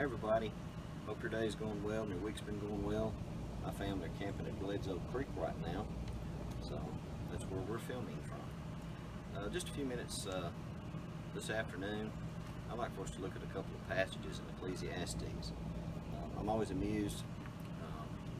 everybody. Hope your day's going well and your week's been going well. My family are camping at Bledsoe Creek right now, so that's where we're filming from. Just a few minutes this afternoon, I'd like for us to look at a couple of passages in Ecclesiastes. I'm always amused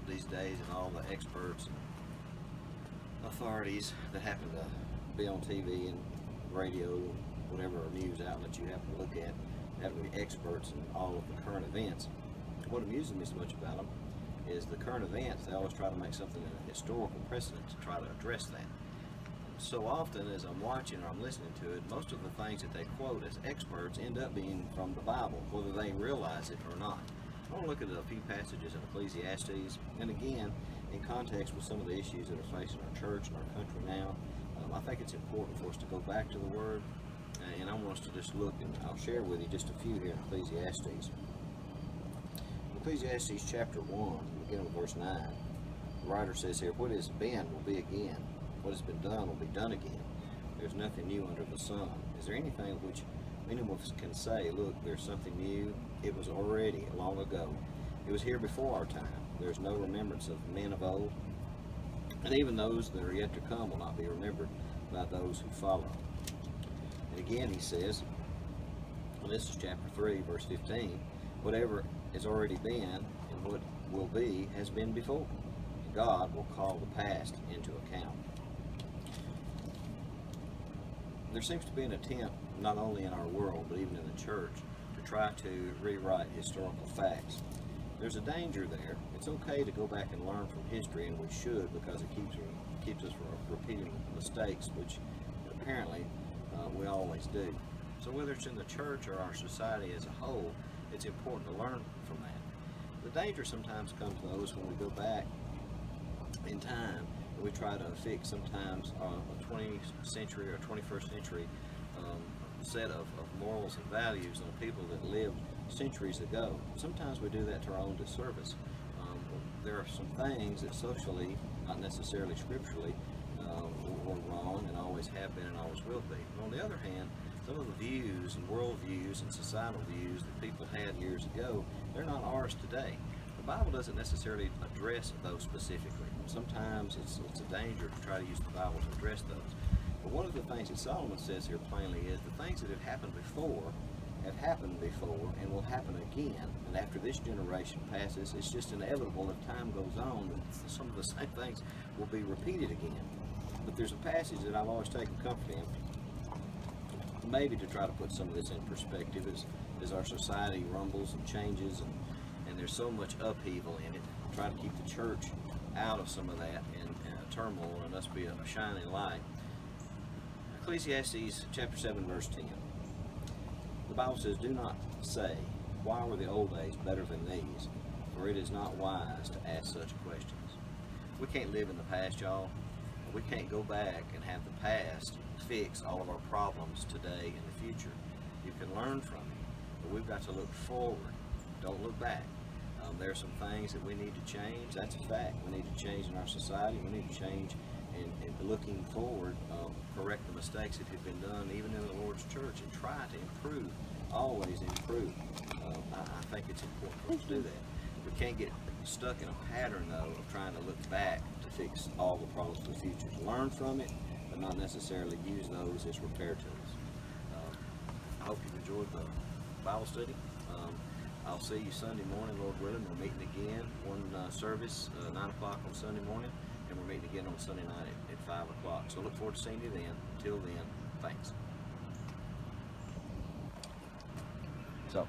these days at all the experts and authorities that happen to be on TV and radio, whatever news outlet you happen to look at, happen to be experts in all of the current events. What amuses me so much about them is the current events. They always try to make something a historical precedent to try to address that. So often as I'm watching or I'm listening to it, most of the things that they quote as experts end up being from the Bible, whether they realize it or not. I want to look at a few passages in Ecclesiastes, and again, in context with some of the issues that are facing our church and our country now. I think it's important for us to go back to the Word, and I want us to just look, and I'll share with you just a few here in Ecclesiastes. Ecclesiastes chapter 1, beginning with verse 9, the writer says here, "What has been will be again. What has been done will be done again. There's nothing new under the sun. Is there anything which many of us can say, look, there's something new? It was already long ago. It was here before our time. There's no remembrance of men of old. And even those that are yet to come will not be remembered by those who follow." And again he says, well, this is chapter 3, verse 15, "Whatever has already been and what will be has been before. God will call the past into account." There seems to be an attempt, not only in our world, but even in the church, to try to rewrite historical facts. There's a danger there. It's okay to go back and learn from history, and we should, because it keeps us from repeating mistakes, which apparently we always do. So whether it's in the church or our society as a whole, it's important to learn from that. The danger sometimes comes, though, is when we go back in time and we try to fix sometimes a 20th century or 21st century set of morals and values on people that lived centuries ago. Sometimes we do that to our own disservice. There are some things that socially, not necessarily scripturally, were wrong and always have been and always will be. But on the other hand, some of the views and world views and societal views that people had years ago, they're not ours today. The Bible doesn't necessarily address those specifically. Sometimes it's a danger to try to use the Bible to address those. But one of the things that Solomon says here plainly is the things that have happened before and will happen again. And after this generation passes, it's just inevitable as time goes on that some of the same things will be repeated again. But there's a passage that I've always taken comfort in, maybe to try to put some of this in perspective as our society rumbles and changes and there's so much upheaval in it. Try to keep the church out of some of that and turmoil, and us be a shining light. Ecclesiastes chapter 7, verse 10. The Bible says, "Do not say, why were the old days better than these? For it is not wise to ask such questions." We can't live in the past, y'all. We can't go back and have the past fix all of our problems today and the future. You can learn from it, but we've got to look forward. Don't look back. There are some things that we need to change. That's a fact. We need to change in our society. We need to change in looking forward, correct the mistakes that have been done even in the Lord's church, and try to improve, always improve. I think it's important for us to do that. We can't get stuck in a pattern, though, of trying to look back to fix all the problems of the future. Learn from it, but not necessarily use those as repair tools. I hope you've enjoyed the Bible study. I'll see you Sunday morning, Lord willing. We're meeting again, one service, 9 o'clock on Sunday morning, and we're meeting again on Sunday night at 5 o'clock. So look forward to seeing you then. Until then, thanks. So.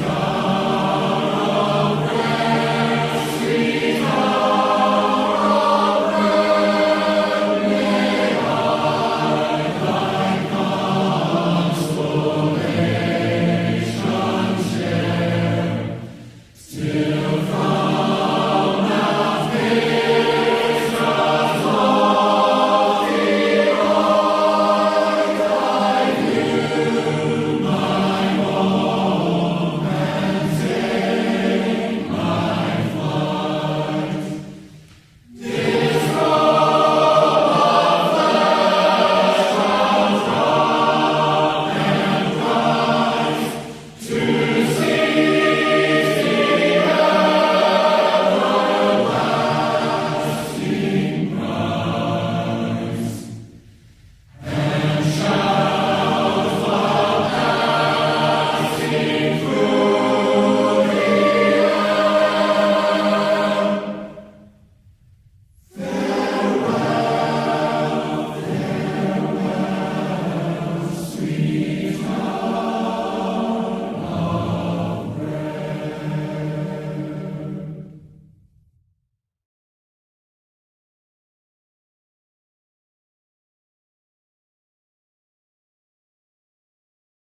God.